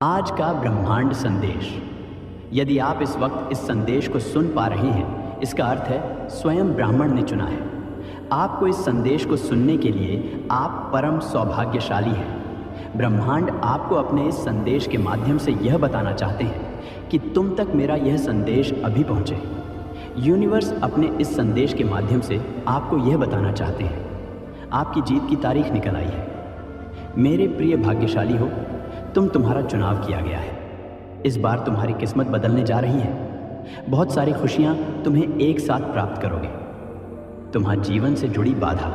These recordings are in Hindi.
आज का ब्रह्मांड संदेश। यदि आप इस वक्त इस संदेश को सुन पा रहे हैं, इसका अर्थ है स्वयं ब्राह्मण ने चुना है आपको इस संदेश को सुनने के लिए। आप परम सौभाग्यशाली हैं। ब्रह्मांड आपको अपने इस संदेश के माध्यम से यह बताना चाहते हैं कि तुम तक मेरा यह संदेश अभी पहुंचे। यूनिवर्स अपने इस संदेश के माध्यम से आपको यह बताना चाहते हैं आपकी जीत की तारीख निकल आई है। मेरे प्रिय भाग्यशाली हो, तुम्हारा चुनाव किया गया है। इस बार तुम्हारी किस्मत बदलने जा रही है। बहुत सारी खुशियां तुम्हें एक साथ प्राप्त करोगे। तुम्हारे जीवन से जुड़ी बाधा,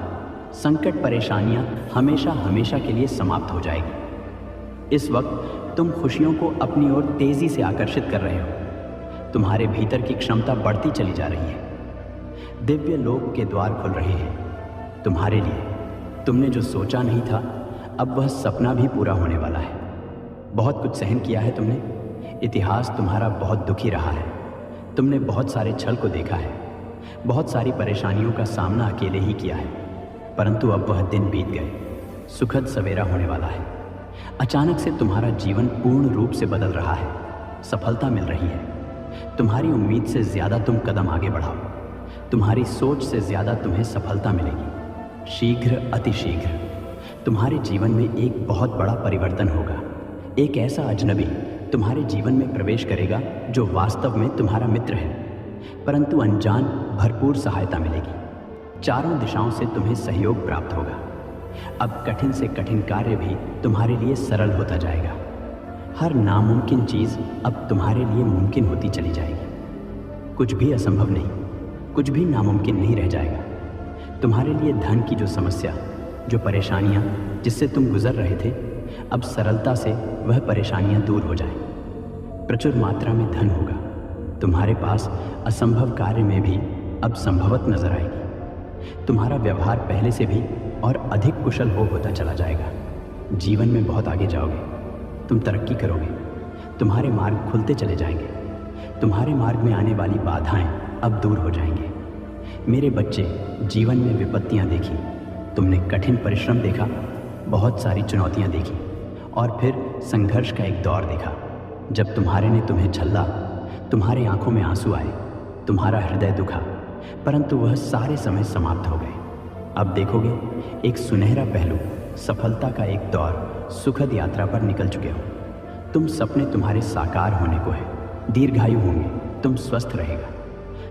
संकट, परेशानियां हमेशा हमेशा के लिए समाप्त हो जाएगी। इस वक्त तुम खुशियों को अपनी ओर तेजी से आकर्षित कर रहे हो। तुम्हारे भीतर की क्षमता बढ़ती चली जा रही है। दिव्य लोक के द्वार खुल रहे हैं तुम्हारे लिए। तुमने जो सोचा नहीं था, अब वह सपना भी पूरा होने वाला है। बहुत कुछ सहन किया है तुमने। इतिहास तुम्हारा बहुत दुखी रहा है। तुमने बहुत सारे छल को देखा है। बहुत सारी परेशानियों का सामना अकेले ही किया है। परंतु अब वह दिन बीत गए। सुखद सवेरा होने वाला है। अचानक से तुम्हारा जीवन पूर्ण रूप से बदल रहा है। सफलता मिल रही है। तुम्हारी उम्मीद से ज़्यादा तुम कदम आगे बढ़ाओ। तुम्हारी सोच से ज़्यादा तुम्हें सफलता मिलेगी। शीघ्र, अतिशीघ्र तुम्हारे जीवन में एक बहुत बड़ा परिवर्तन होगा। एक ऐसा अजनबी तुम्हारे जीवन में प्रवेश करेगा जो वास्तव में तुम्हारा मित्र है, परंतु अनजान भरपूर सहायता मिलेगी। चारों दिशाओं से तुम्हें सहयोग प्राप्त होगा। अब कठिन से कठिन कार्य भी तुम्हारे लिए सरल होता जाएगा। हर नामुमकिन चीज़ अब तुम्हारे लिए मुमकिन होती चली जाएगी। कुछ भी असंभव नहीं, कुछ भी नामुमकिन नहीं रह जाएगा। तुम्हारे लिए धन की जो समस्या, जो परेशानियां जिससे तुम गुजर रहे थे, अब सरलता से वह परेशानियां दूर हो जाएं। प्रचुर मात्रा में धन होगा। तुम्हारे पास असंभव कार्य में भी अब संभवत नजर आएगी। तुम्हारा व्यवहार पहले से भी और अधिक कुशल होता चला जाएगा। जीवन में बहुत आगे जाओगे। तुम तरक्की करोगे। तुम्हारे मार्ग खुलते चले जाएंगे। तुम्हारे मार्ग में आने वाली बाधाएं अब दूर हो जाएंगे। मेरे बच्चे, जीवन में विपत्तियां देखी, तुमने कठिन परिश्रम देखा, बहुत सारी चुनौतियां देखी और फिर संघर्ष का एक दौर देखा। जब तुम्हारे ने तुम्हें झल्ला, तुम्हारी आंखों में आंसू आए, तुम्हारा हृदय दुखा, परंतु वह सारे समय समाप्त हो गए। अब देखोगे एक सुनहरा पहलू, सफलता का एक दौर, सुखद यात्रा पर निकल चुके हो। तुम सपने तुम्हारे साकार होने को है। दीर्घायु होंगे, तुम स्वस्थ रहेगा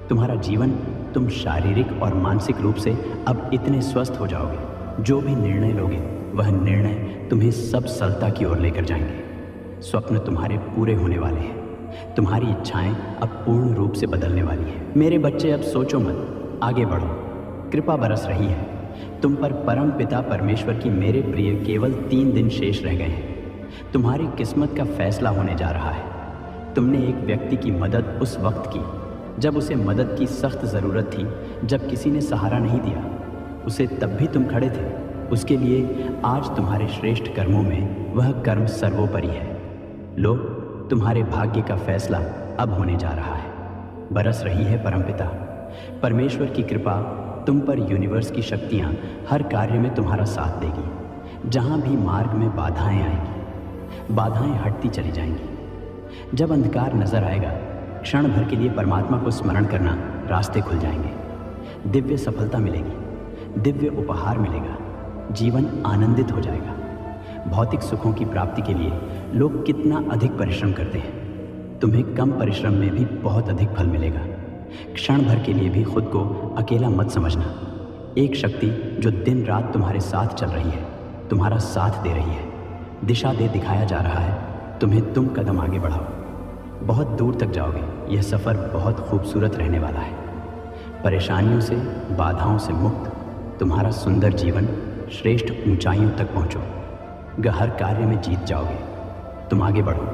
तुम्हारा जीवन। तुम शारीरिक और मानसिक रूप से अब इतने स्वस्थ हो जाओगे, जो भी निर्णय लोगे वह निर्णय तुम्हें सब सरलता की ओर लेकर जाएंगे। स्वप्न तुम्हारे पूरे होने वाले हैं। तुम्हारी इच्छाएं अब पूर्ण रूप से बदलने वाली हैं। मेरे बच्चे, अब सोचो मत, आगे बढ़ो। कृपा बरस रही है तुम पर। परम पिता परमेश्वर की मेरे प्रिय, केवल 3 दिन शेष रह गए हैं। तुम्हारी किस्मत का फैसला होने जा रहा है। तुमने एक व्यक्ति की मदद उस वक्त की जब उसे मदद की सख्त ज़रूरत थी, जब किसी ने सहारा नहीं दिया उसे, तब भी तुम खड़े थे उसके लिए। आज तुम्हारे श्रेष्ठ कर्मों में वह कर्म सर्वोपरि है। लो, तुम्हारे भाग्य का फैसला अब होने जा रहा है। बरस रही है परमपिता परमेश्वर की कृपा तुम पर। यूनिवर्स की शक्तियाँ हर कार्य में तुम्हारा साथ देगी। जहाँ भी मार्ग में बाधाएं आएंगी, बाधाएं हटती चली जाएंगी। जब अंधकार नजर आएगा, क्षण भर के लिए परमात्मा को स्मरण करना, रास्ते खुल जाएंगे। दिव्य सफलता मिलेगी, दिव्य उपहार मिलेगा, जीवन आनंदित हो जाएगा। भौतिक सुखों की प्राप्ति के लिए लोग कितना अधिक परिश्रम करते हैं, तुम्हें कम परिश्रम में भी बहुत अधिक फल मिलेगा। क्षण भर के लिए भी खुद को अकेला मत समझना। एक शक्ति जो दिन रात तुम्हारे साथ चल रही है, तुम्हारा साथ दे रही है, दिशा दे दिखाया जा रहा है तुम्हें। तुम कदम आगे बढ़ाओ, बहुत दूर तक जाओगे। यह सफ़र बहुत खूबसूरत रहने वाला है। परेशानियों से, बाधाओं से मुक्त तुम्हारा सुंदर जीवन श्रेष्ठ ऊंचाइयों तक पहुंचो। हर कार्य में जीत जाओगे। तुम आगे बढ़ो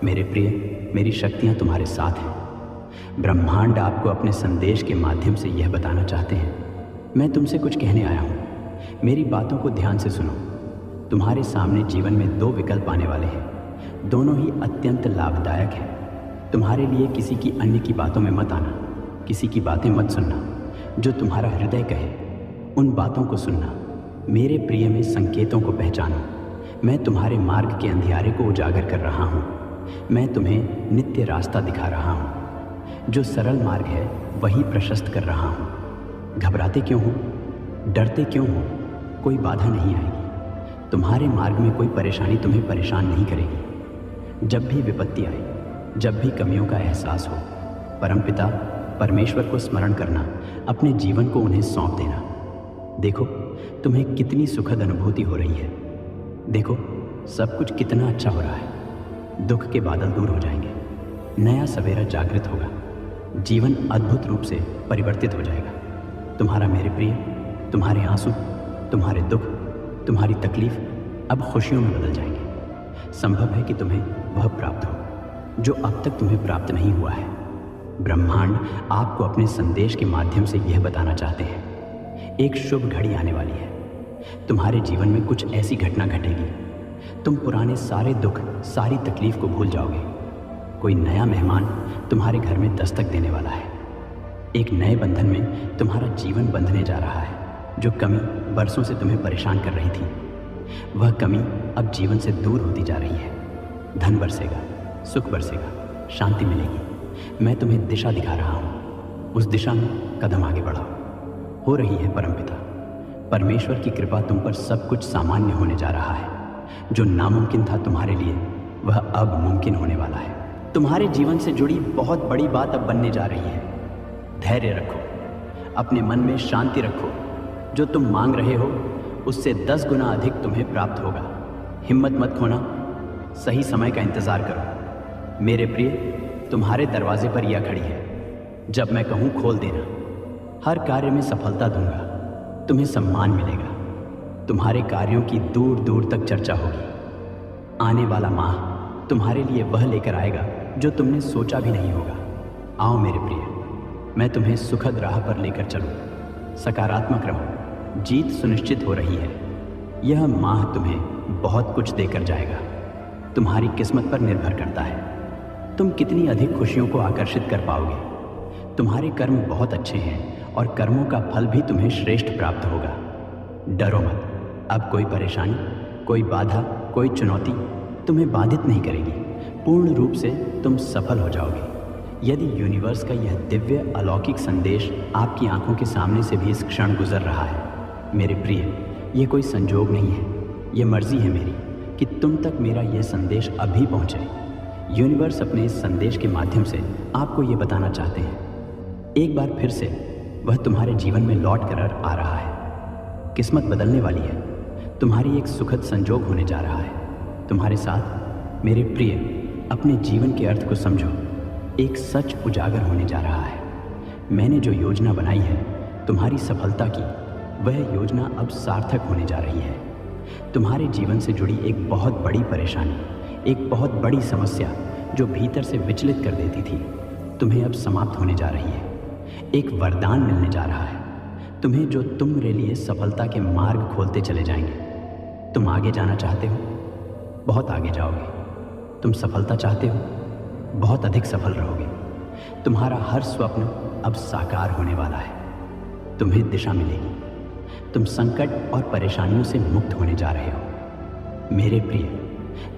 मेरे प्रिय। मेरी शक्तियां तुम्हारे साथ हैं। ब्रह्मांड आपको अपने संदेश के माध्यम से यह बताना चाहते हैं, मैं तुमसे कुछ कहने आया हूँ। मेरी बातों को ध्यान से सुनो। तुम्हारे सामने जीवन में 2 विकल्प आने वाले हैं। दोनों ही अत्यंत लाभदायक हैं। तुम्हारे लिए किसी की अन्य की बातों में मत आना। किसी की बातें मत सुनना। जो तुम्हारा हृदय कहे उन बातों को सुनना। मेरे प्रिय में संकेतों को पहचानो। मैं तुम्हारे मार्ग के अंधियारे को उजागर कर रहा हूँ। मैं तुम्हें नित्य रास्ता दिखा रहा हूँ। जो सरल मार्ग है वही प्रशस्त कर रहा हूँ। घबराते क्यों हो? डरते क्यों हो? कोई बाधा नहीं आएगी। तुम्हारे मार्ग में कोई परेशानी तुम्हें परेशान नहीं करेगी। जब भी विपत्ति आए, जब भी कमियों का एहसास हो, परमपिता परमेश्वर को स्मरण करना, अपने जीवन को उन्हें सौंप देना। देखो तुम्हें कितनी सुखद अनुभूति हो रही है। देखो सब कुछ कितना अच्छा हो रहा है। दुख के बादल दूर हो जाएंगे, नया सवेरा जागृत होगा, जीवन अद्भुत रूप से परिवर्तित हो जाएगा। तुम्हारा मेरे प्रिय, तुम्हारे आंसू, तुम्हारे दुख, तुम्हारी तकलीफ अब खुशियों में बदल जाएंगे। संभव है कि तुम्हें वह प्राप्त हो जो अब तक तुम्हें प्राप्त नहीं हुआ है। ब्रह्मांड आपको अपने संदेश के माध्यम से यह बताना चाहते हैं, एक शुभ घड़ी आने वाली है। तुम्हारे जीवन में कुछ ऐसी घटना घटेगी, तुम पुराने सारे दुख, सारी तकलीफ को भूल जाओगे। कोई नया मेहमान तुम्हारे घर में दस्तक देने वाला है। एक नए बंधन में तुम्हारा जीवन बंधने जा रहा है। जो कमी बरसों से तुम्हें परेशान कर रही थी, वह कमी अब जीवन से दूर होती जा रही है। धन बरसेगा, सुख बरसेगा, शांति मिलेगी। मैं तुम्हें दिशा दिखा रहा हूँ, उस दिशा में कदम आगे बढ़ाओ। हो रही है परमपिता परमेश्वर की कृपा, तुम पर सब कुछ सामान्य होने जा रहा है। जो नामुमकिन था तुम्हारे लिए, वह अब मुमकिन होने वाला है। तुम्हारे जीवन से जुड़ी बहुत बड़ी बात अब बनने जा रही है। धैर्य रखो, अपने मन में शांति रखो। जो तुम मांग रहे हो उससे 10 गुना अधिक तुम्हें प्राप्त होगा। हिम्मत मत खोना, सही समय का इंतजार करो। मेरे प्रिय, तुम्हारे दरवाजे पर यह खड़ी है। जब मैं कहूँ खोल देना। हर कार्य में सफलता दूंगा, तुम्हें सम्मान मिलेगा। तुम्हारे कार्यों की दूर दूर तक चर्चा होगी। आने वाला माह तुम्हारे लिए वह लेकर आएगा जो तुमने सोचा भी नहीं होगा। आओ मेरे प्रिय, मैं तुम्हें सुखद राह पर लेकर चलूं। सकारात्मक रहो, जीत सुनिश्चित हो रही है। यह माह तुम्हें बहुत कुछ देकर जाएगा। तुम्हारी किस्मत पर निर्भर करता है, तुम कितनी अधिक खुशियों को आकर्षित कर पाओगे। तुम्हारे कर्म बहुत अच्छे हैं और कर्मों का फल भी तुम्हें श्रेष्ठ प्राप्त होगा। डरो मत, अब कोई परेशानी, कोई बाधा, कोई चुनौती तुम्हें बाधित नहीं करेगी। पूर्ण रूप से तुम सफल हो जाओगे। यदि यूनिवर्स का यह दिव्य अलौकिक संदेश आपकी आंखों के सामने से भी इस क्षण गुजर रहा है, मेरे प्रिय, ये कोई संजोग नहीं है, ये मर्जी है मेरी कि तुम तक मेरा यह संदेश अभी पहुँचे। यूनिवर्स अपने इस संदेश के माध्यम से आपको ये बताना चाहते हैं। एक बार फिर से वह तुम्हारे जीवन में लौट कर आ रहा है। किस्मत बदलने वाली है, तुम्हारी एक सुखद संजोग होने जा रहा है तुम्हारे साथ। मेरे प्रिय, अपने जीवन के अर्थ को समझो। एक सच उजागर होने जा रहा है। मैंने जो योजना बनाई है तुम्हारी सफलता की, वह योजना अब सार्थक होने जा रही है। तुम्हारे जीवन से जुड़ी एक बहुत बड़ी परेशानी, एक बहुत बड़ी समस्या जो भीतर से विचलित कर देती थी, तुम्हें अब समाप्त होने जा रही है। एक वरदान मिलने जा रहा है तुम्हें, जो तुम्हारे लिए सफलता के मार्ग खोलते चले जाएंगे। तुम आगे जाना चाहते हो, बहुत आगे जाओगे। तुम सफलता चाहते हो, बहुत अधिक सफल रहोगे। तुम्हारा हर स्वप्न अब साकार होने वाला है। तुम्हें दिशा मिलेगी। तुम संकट और परेशानियों से मुक्त होने जा रहे हो। मेरे प्रिय,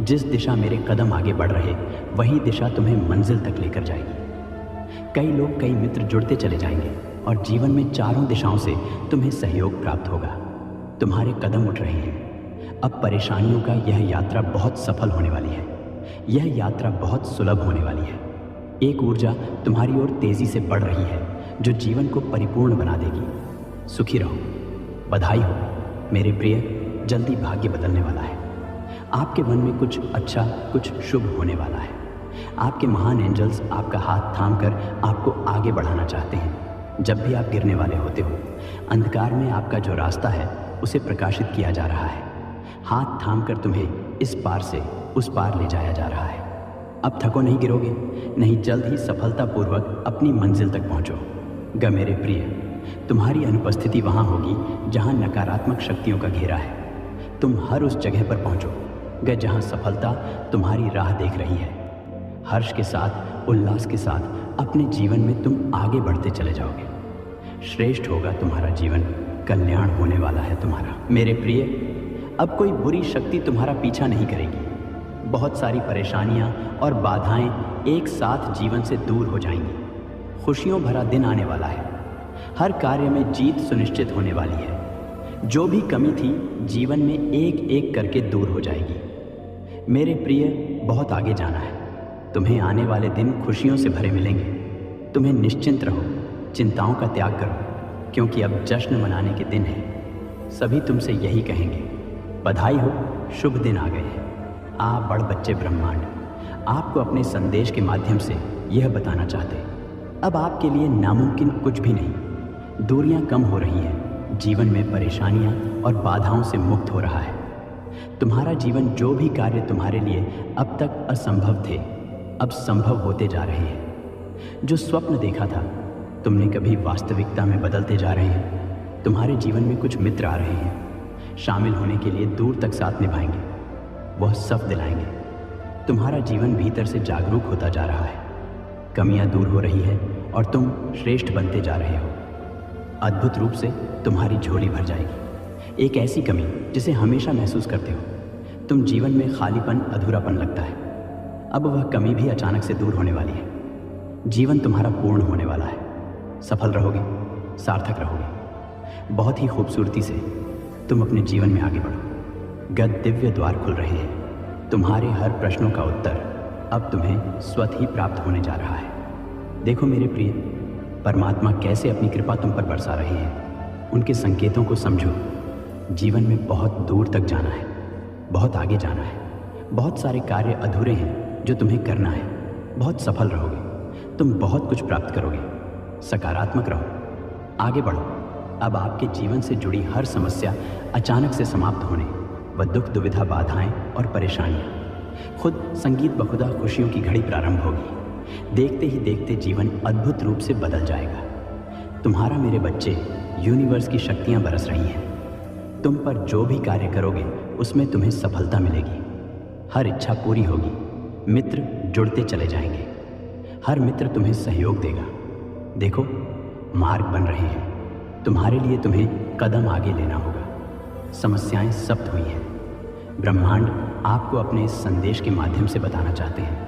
जिस दिशा मेरे कदम आगे बढ़ रहे, वही दिशा तुम्हें मंजिल तक लेकर जाएगी। कई लोग, कई मित्र जुड़ते चले जाएंगे और जीवन में चारों दिशाओं से तुम्हें सहयोग प्राप्त होगा। तुम्हारे कदम उठ रहे हैं। अब परेशानियों का यह यात्रा बहुत सफल होने वाली है। यह यात्रा बहुत सुलभ होने वाली है। एक ऊर्जा तुम्हारी ओर तेजी से बढ़ रही है जो जीवन को परिपूर्ण बना देगी। सुखी रहो, बधाई हो मेरे प्रिय, जल्दी भाग्य बदलने वाला है। आपके मन में कुछ अच्छा, कुछ शुभ होने वाला है। आपके महान एंजल्स आपका हाथ थामकर आपको आगे बढ़ाना चाहते हैं। जब भी आप गिरने वाले होते हो, अंधकार में आपका जो रास्ता है उसे प्रकाशित किया जा रहा है। हाथ थामकर तुम्हें इस पार से उस पार ले जाया जा रहा है। अब थको नहीं, गिरोगे नहीं, जल्द ही सफलतापूर्वक अपनी मंजिल तक पहुंचोगे मेरे प्रिय। तुम्हारी अनुपस्थिति वहां होगी जहां नकारात्मक शक्तियों का घेरा है। तुम हर उस जगह पर पहुंचोगे जहां सफलता तुम्हारी राह देख रही है। हर्ष के साथ, उल्लास के साथ अपने जीवन में तुम आगे बढ़ते चले जाओगे। श्रेष्ठ होगा तुम्हारा जीवन, कल्याण होने वाला है तुम्हारा। मेरे प्रिय, अब कोई बुरी शक्ति तुम्हारा पीछा नहीं करेगी। बहुत सारी परेशानियां और बाधाएं एक साथ जीवन से दूर हो जाएंगी। खुशियों भरा दिन आने वाला है। हर कार्य में जीत सुनिश्चित होने वाली है। जो भी कमी थी जीवन में एक एक करके दूर हो जाएगी। मेरे प्रिय, बहुत आगे जाना है। तुम्हें आने वाले दिन खुशियों से भरे मिलेंगे। तुम्हें निश्चिंत रहो, चिंताओं का त्याग करो, क्योंकि अब जश्न मनाने के दिन हैं। सभी तुमसे यही कहेंगे, बधाई हो, शुभ दिन आ गए हैं। बड़ बच्चे ब्रह्मांड आपको अपने संदेश के माध्यम से यह बताना चाहते, अब आपके लिए नामुमकिन कुछ भी नहीं। दूरियां कम हो रही हैं, जीवन में परेशानियां और बाधाओं से मुक्त हो रहा है। तुम्हारा जीवन, जो भी कार्य तुम्हारे लिए अब तक असंभव थे, अब संभव होते जा रहे हैं। जो स्वप्न देखा था तुमने, कभी वास्तविकता में बदलते जा रहे हैं। तुम्हारे जीवन में कुछ मित्र आ रहे हैं, शामिल होने के लिए दूर तक साथ निभाएंगे, वह सब दिलाएंगे। तुम्हारा जीवन भीतर से जागरूक होता जा रहा है। कमियां दूर हो रही है और तुम श्रेष्ठ बनते जा रहे हो। अद्भुत रूप से तुम्हारी झोली भर जाएगी। एक ऐसी कमी जिसे हमेशा महसूस करते हो। तुम जीवन में खालीपन, अधूरापन लगता है। अब वह कमी भी अचानक से दूर होने वाली है। जीवन तुम्हारा पूर्ण होने वाला है। सफल रहोगे, सार्थक रहोगे। बहुत ही खूबसूरती से तुम अपने जीवन में आगे बढ़ो। गद दिव्य द्वार खुल रहे हैं। तुम्हारे हर प्रश्नों का उत्तर अब तुम्हें स्वतः ही प्राप्त होने जा रहा है। देखो मेरे प्रिय, परमात्मा कैसे अपनी कृपा तुम पर बरसा रहे हैं। उनके संकेतों को समझो। जीवन में बहुत दूर तक जाना है, बहुत आगे जाना है। बहुत सारे कार्य अधूरे हैं जो तुम्हें करना है। बहुत सफल रहोगे, तुम बहुत कुछ प्राप्त करोगे। सकारात्मक रहो, आगे बढ़ो। अब आपके जीवन से जुड़ी हर समस्या अचानक से समाप्त होने व दुख, दुविधा, बाधाएं और परेशानियां खुद संगीत बखुदा खुशियों की घड़ी प्रारंभ होगी। देखते ही देखते जीवन अद्भुत रूप से बदल जाएगा। तुम्हारा, मेरे बच्चे, यूनिवर्स की शक्तियां बरस रही हैं। तुम पर जो भी कार्य करोगे उसमें तुम्हें सफलता मिलेगी। हर इच्छा पूरी होगी। मित्र जुड़ते चले जाएंगे। हर मित्र तुम्हें सहयोग देगा। देखो, मार्ग बन रहे हैं तुम्हारे लिए। तुम्हें कदम आगे लेना होगा। समस्याएं समाप्त हुई हैं। ब्रह्मांड आपको अपने इस संदेश के माध्यम से बताना चाहते हैं,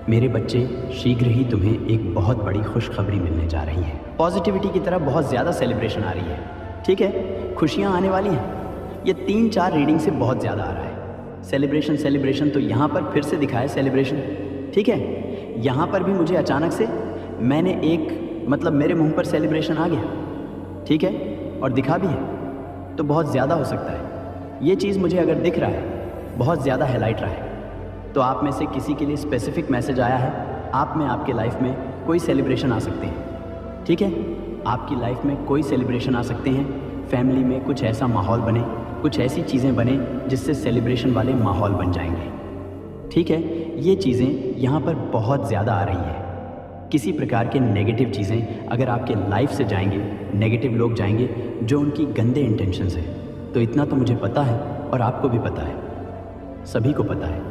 मेरे बच्चे, शीघ्र ही तुम्हें एक बहुत बड़ी खुशखबरी मिलने जा रही है। पॉजिटिविटी की तरफ बहुत ज़्यादा सेलिब्रेशन आ रही है। ठीक है, खुशियाँ आने वाली हैं। ये 3-4 रीडिंग से बहुत ज़्यादा आ रहा है। सेलिब्रेशन तो यहाँ पर फिर से दिखा है सेलिब्रेशन। ठीक है, यहाँ पर भी मुझे अचानक से मेरे मुंह पर सेलिब्रेशन आ गया। ठीक है, और दिखा भी है तो बहुत ज़्यादा हो सकता है। ये चीज़ मुझे अगर दिख रहा है, बहुत ज़्यादा हाईलाइट रहा है, तो आप में से किसी के लिए स्पेसिफिक मैसेज आया है। आप में, आपके लाइफ में कोई सेलिब्रेशन आ सकते हैं। ठीक है, आपकी लाइफ में कोई सेलिब्रेशन आ सकते हैं। फैमिली में कुछ ऐसा माहौल बने, कुछ ऐसी चीज़ें बने जिससे सेलिब्रेशन वाले माहौल बन जाएंगे। ठीक है, ये चीज़ें यहाँ पर बहुत ज़्यादा आ रही है। किसी प्रकार के नेगेटिव चीज़ें अगर आपके लाइफ से जाएंगे, नेगेटिव लोग जाएंगे जो उनकी गंदे इंटेंशंस है, तो इतना तो मुझे पता है और आपको भी पता है, सभी को पता है।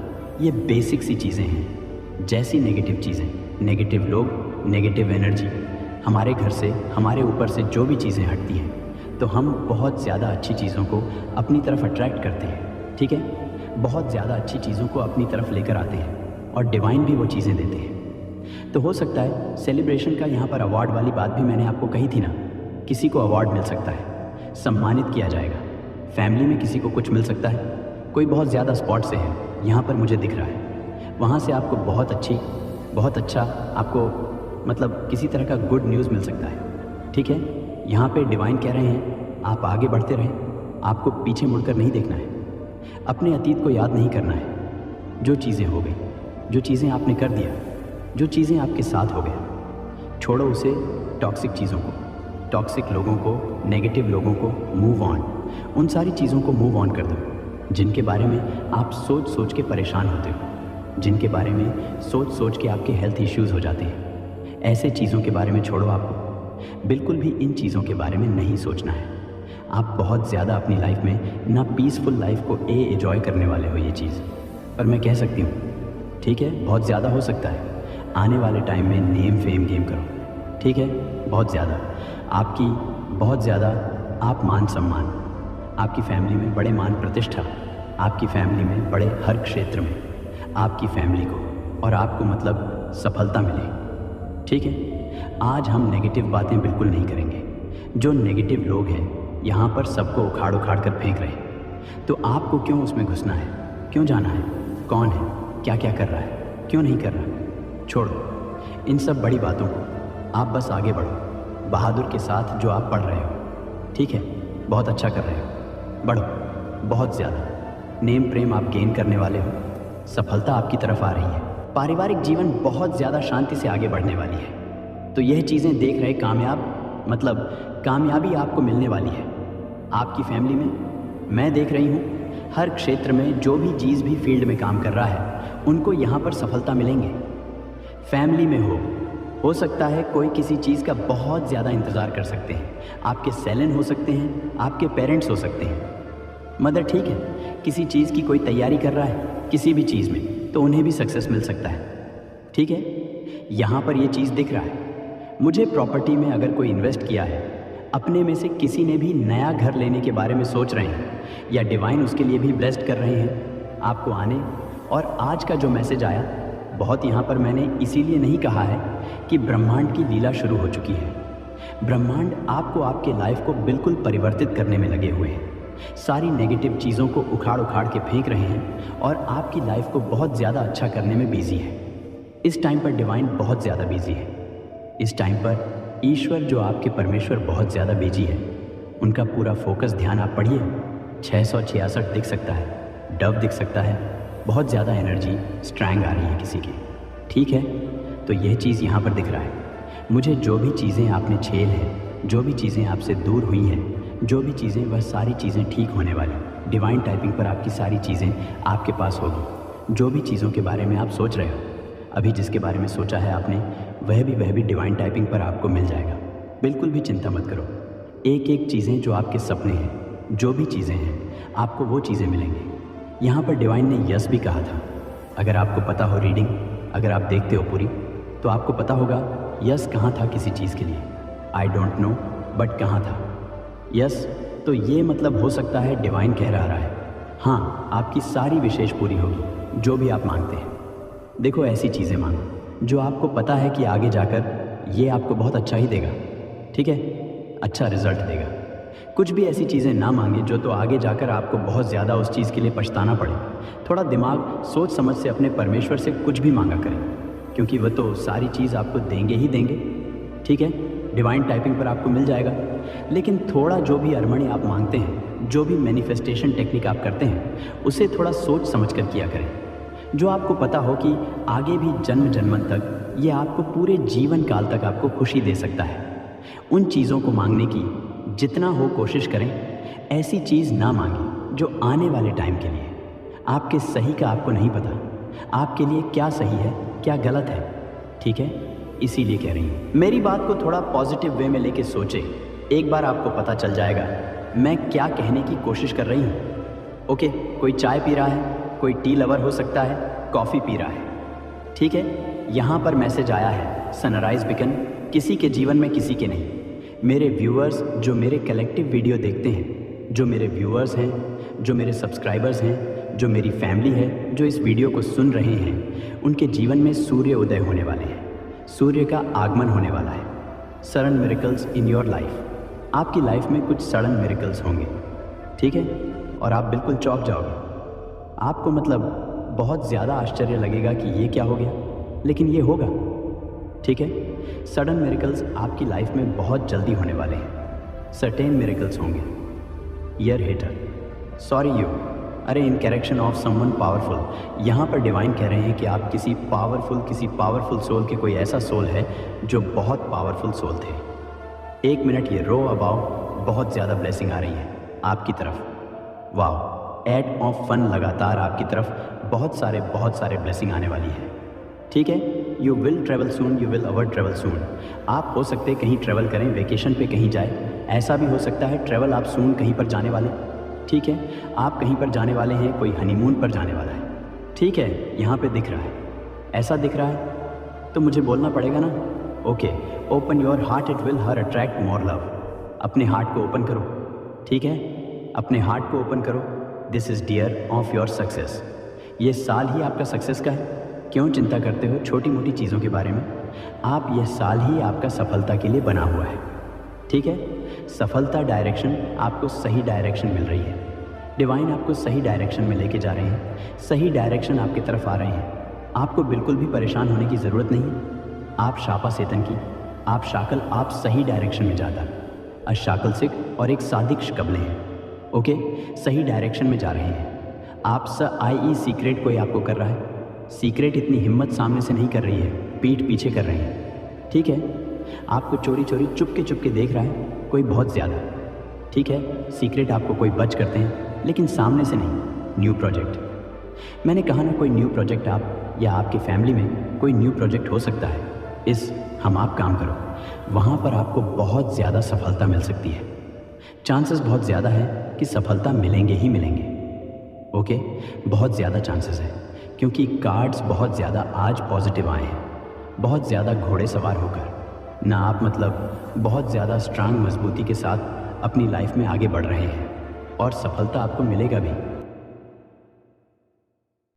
ये बेसिक सी चीज़ें हैं। जैसी नेगेटिव चीज़ें, नेगेटिव लोग, नेगेटिव एनर्जी, हमारे घर से, हमारे ऊपर से जो भी चीज़ें हटती हैं, तो हम बहुत ज़्यादा अच्छी चीज़ों को अपनी तरफ अट्रैक्ट करते हैं। ठीक है, बहुत ज़्यादा अच्छी चीज़ों को अपनी तरफ लेकर आते हैं और डिवाइन भी वो चीज़ें देते हैं। तो हो सकता है सेलिब्रेशन का यहाँ पर अवार्ड वाली बात भी मैंने आपको कही थी ना, किसी को अवार्ड मिल सकता है, सम्मानित किया जाएगा। फैमिली में किसी को कुछ मिल सकता है। कोई बहुत ज़्यादा स्पॉट से है, यहाँ पर मुझे दिख रहा है, वहाँ से आपको बहुत अच्छा आपको किसी तरह का गुड न्यूज़ मिल सकता है। ठीक है, यहाँ पे डिवाइन कह रहे हैं आप आगे बढ़ते रहें, आपको पीछे मुड़कर नहीं देखना है, अपने अतीत को याद नहीं करना है। जो चीज़ें हो गई, जो चीज़ें आपने कर दिया, जो चीज़ें आपके साथ हो गया, छोड़ो उसे। टॉक्सिक चीज़ों को, टॉक्सिक लोगों को, नेगेटिव लोगों को मूव ऑन। उन सारी चीज़ों को मूव ऑन कर दो जिनके बारे में आप सोच सोच के परेशान होते हो, जिनके बारे में सोच सोच के आपके हेल्थ इश्यूज़ हो जाते हैं। ऐसे चीज़ों के बारे में छोड़ो। आपको बिल्कुल भी इन चीज़ों के बारे में नहीं सोचना है। आप बहुत ज़्यादा अपनी लाइफ में ना पीसफुल लाइफ को एंजॉय करने वाले हो ये चीज़, पर मैं कह सकती हूँ, ठीक है, बहुत ज़्यादा हो सकता है आने वाले टाइम में नेम फेम गेम करो। ठीक है, बहुत ज़्यादा आपकी, बहुत ज़्यादा आप मान सम्मान, आपकी फैमिली में बड़े मान प्रतिष्ठा, आपकी फैमिली में बड़े हर क्षेत्र में आपकी फैमिली को और आपको मतलब सफलता मिले। ठीक है, आज हम नेगेटिव बातें बिल्कुल नहीं करेंगे। जो नेगेटिव लोग हैं यहाँ पर सबको उखाड़ उखाड़ कर फेंक रहे हैं, तो आपको क्यों उसमें घुसना है, क्यों जाना है, कौन है, क्या क्या कर रहा है, क्यों नहीं कर रहा। छोड़ो इन सब बड़ी बातों को, आप बस आगे बढ़ो बहादुर के साथ जो आप पढ़ रहे हो। ठीक है, बहुत अच्छा कर रहे हो, बढ़ो बहुत ज़्यादा। नेम प्रेम आप गेन करने वाले हो, सफलता आपकी तरफ आ रही है, पारिवारिक जीवन बहुत ज़्यादा शांति से आगे बढ़ने वाली है। तो यह चीज़ें देख रहे कामयाब, मतलब कामयाबी आपको मिलने वाली है। आपकी फैमिली में मैं देख रही हूँ हर क्षेत्र में जो भी चीज़ भी फील्ड में काम कर रहा है उनको यहाँ पर सफलता मिलेंगे। फैमिली में हो सकता है कोई किसी चीज़ का बहुत ज़्यादा इंतज़ार कर सकते हैं, आपके सेलन हो सकते हैं, आपके पेरेंट्स हो सकते हैं, मदर ठीक है किसी चीज़ की कोई तैयारी कर रहा है किसी भी चीज़ में, तो उन्हें भी सक्सेस मिल सकता है। ठीक है, यहाँ पर ये चीज़ दिख रहा है। मुझे प्रॉपर्टी में अगर कोई इन्वेस्ट किया है, अपने में से किसी ने भी नया घर लेने के बारे में सोच रहे हैं या डिवाइन उसके लिए भी ब्लेस्ड कर रहे हैं आपको आने। और आज का जो मैसेज आया बहुत यहाँ पर मैंने इसीलिए नहीं कहा है कि ब्रह्मांड की लीला शुरू हो चुकी है। ब्रह्मांड आपको आपके लाइफ को बिल्कुल परिवर्तित करने में लगे हुए हैं, सारी नेगेटिव चीज़ों को उखाड़ उखाड़ के फेंक रहे हैं और आपकी लाइफ को बहुत ज़्यादा अच्छा करने में बिजी है। इस टाइम पर डिवाइन बहुत ज़्यादा बिजी है। इस टाइम पर ईश्वर जो आपके परमेश्वर बहुत ज़्यादा बिजी है, उनका पूरा फोकस ध्यान आप पढ़िए 666 दिख सकता है, डव दिख सकता है, बहुत ज़्यादा एनर्जी स्ट्रैंग आ रही है किसी की। ठीक है, तो यह चीज़ यहाँ पर दिख रहा है। मुझे जो भी चीज़ें आपने झेल हैं, जो भी चीज़ें आपसे दूर हुई हैं, जो भी चीज़ें वह सारी चीज़ें ठीक होने वाली। डिवाइन टाइपिंग पर आपकी सारी चीज़ें आपके पास होगी। जो भी चीज़ों के बारे में आप सोच रहे हो, अभी जिसके बारे में सोचा है आपने, वह भी डिवाइन टाइपिंग पर आपको मिल जाएगा। बिल्कुल भी चिंता मत करो। एक एक चीज़ें जो आपके सपने हैं, जो भी चीज़ें हैं, आपको वो चीज़ें मिलेंगी। यहाँ पर डिवाइन ने यस भी कहा था। अगर आपको पता हो रीडिंग, अगर आप देखते हो पूरी, तो आपको पता होगा यस कहाँ था किसी चीज़ के लिए। आई डोंट नो बट कहाँ था यस। तो ये मतलब हो सकता है डिवाइन कह रहा है हाँ, आपकी सारी विशेष पूरी होगी जो भी आप मांगते हैं। देखो ऐसी चीज़ें मांगो जो आपको पता है कि आगे जाकर ये आपको बहुत अच्छा ही देगा। ठीक है, अच्छा रिजल्ट देगा। कुछ भी ऐसी चीज़ें ना मांगे जो तो आगे जाकर आपको बहुत ज़्यादा उस चीज़ के लिए पछताना पड़े। थोड़ा दिमाग सोच समझ से अपने परमेश्वर से कुछ भी मांगा करें, क्योंकि वह तो सारी चीज़ आपको देंगे ही देंगे। ठीक है, डिवाइन टाइपिंग पर आपको मिल जाएगा। लेकिन थोड़ा जो भी अर्मणी आप मांगते हैं, जो भी मैनिफेस्टेशन टेक्निक आप करते हैं, उसे थोड़ा सोच समझ कर किया करें। जो आपको पता हो कि आगे भी जन्म जन्मन तक ये आपको पूरे जीवन काल तक आपको खुशी दे सकता है। उन चीज़ों को मांगने की जितना हो कोशिश करें। ऐसी चीज़ ना मांगे जो आने वाले टाइम के लिए आपके सही का आपको नहीं पता, आपके लिए क्या सही है क्या गलत है। ठीक है, इसीलिए कह रही हूँ मेरी बात को थोड़ा पॉजिटिव वे में लेके सोचे। एक बार आपको पता चल जाएगा मैं क्या कहने की कोशिश कर रही हूँ। ओके, कोई चाय पी रहा है, कोई टी लवर हो सकता है, कॉफ़ी पी रहा है। ठीक है, यहाँ पर मैसेज आया है सनराइज़ बिकन, किसी के जीवन में किसी के नहीं। मेरे व्यूअर्स जो मेरे कलेक्टिव वीडियो देखते हैं, जो मेरे व्यूअर्स हैं, जो मेरे सब्सक्राइबर्स हैं, जो मेरी फैमिली है, जो इस वीडियो को सुन रहे हैं, उनके जीवन में सूर्य उदय होने वाले हैं, सूर्य का आगमन होने वाला है। Sudden miracles in your life, आपकी लाइफ में कुछ सडन मिरेकल्स होंगे। ठीक है, और आप बिल्कुल चौंक जाओगे। आपको मतलब बहुत ज़्यादा आश्चर्य लगेगा कि ये क्या हो गया, लेकिन ये होगा। ठीक है, सडन मिरेकल्स आपकी लाइफ में बहुत जल्दी होने वाले हैं। सर्टेन मिरेकल्स होंगे। ईयर हेटर, सॉरी यू, अरे इन करेक्शन ऑफ समवन पावरफुल। यहाँ पर डिवाइन कह रहे हैं कि आप किसी पावरफुल सोल के कोई ऐसा सोल है जो बहुत पावरफुल सोल थे। 1 मिनट ये रो अबाउ, बहुत ज़्यादा ब्लेसिंग आ रही है आपकी तरफ। वाह, एड ऑफ फन लगातार आपकी तरफ बहुत सारे ब्लेसिंग आने वाली है। ठीक है, you will travel soon, you will our travel soon. आप हो सकते हैं कहीं ट्रैवल करें, वेकेशन पे कहीं जाए। ऐसा भी हो सकता है ट्रैवल आप सून कहीं पर जाने वाले। ठीक है, आप कहीं पर जाने वाले हैं, कोई हनीमून पर जाने वाला है। ठीक है, यहाँ पे दिख रहा है, ऐसा दिख रहा है तो मुझे बोलना पड़ेगा ना। Okay, open your heart, it will her attract more love. अपने हार्ट को ओपन करो। ठीक है, अपने हार्ट को ओपन करो। This is dear of your success. ये साल ही आपका सक्सेस का है। क्यों चिंता करते हो छोटी मोटी चीज़ों के बारे में? आप यह साल ही आपका सफलता के लिए बना हुआ है। ठीक है, सफलता डायरेक्शन, आपको सही डायरेक्शन मिल रही है। डिवाइन आपको सही डायरेक्शन में लेके जा रहे हैं, सही डायरेक्शन आपकी तरफ आ रहे हैं। आपको बिल्कुल भी परेशान होने की ज़रूरत नहीं है। आप शापा सेतन की, आप शाकल, आप सही डायरेक्शन में जाता। अशाकल सिख और एक सादिक शकबले हैं। ओके, सही डायरेक्शन में जा रहे हैं आप। आई सीक्रेट कोई आपको कर रहा है। सीक्रेट इतनी हिम्मत सामने से नहीं कर रही है, पीठ पीछे कर रहे हैं। ठीक है, आपको चोरी चोरी चुपके देख रहा है कोई बहुत ज़्यादा। ठीक है, सीक्रेट आपको कोई बच करते हैं, लेकिन सामने से नहीं। न्यू प्रोजेक्ट, मैंने कहा ना, कोई न्यू प्रोजेक्ट आप या आपकी फैमिली में कोई न्यू प्रोजेक्ट हो सकता है। इस हम आप काम करो, वहाँ पर आपको बहुत ज़्यादा सफलता मिल सकती है। चांसेस बहुत ज़्यादा है कि सफलता मिलेंगे ही मिलेंगे। ओके, बहुत ज़्यादा चांसेस है, क्योंकि कार्ड्स बहुत ज़्यादा आज पॉजिटिव आए हैं। बहुत ज़्यादा घोड़े सवार होकर ना आप, मतलब बहुत ज़्यादा स्ट्रांग मजबूती के साथ अपनी लाइफ में आगे बढ़ रहे हैं, और सफलता आपको मिलेगा भी।